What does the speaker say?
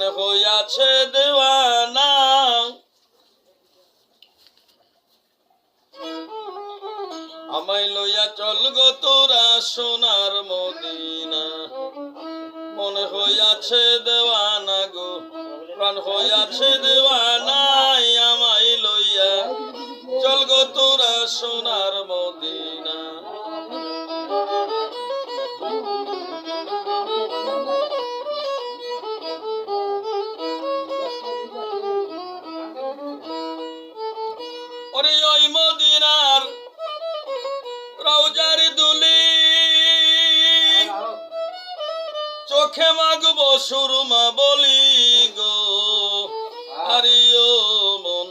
মনে হইয়াছে দেওয়ানা আমায় লইয়া চল গো তোরা সোনার মদিনা মনে হইয়াছে দেওয়ানা গো প্রাণ হইয়াছে দেওয়ানা আমায় লইয়া চল গো তোরা সোনার মদিনা ওরে ওই মদিনার রওজার দুলি চোখে মাগবো সুরমা বলি গো আরিও মন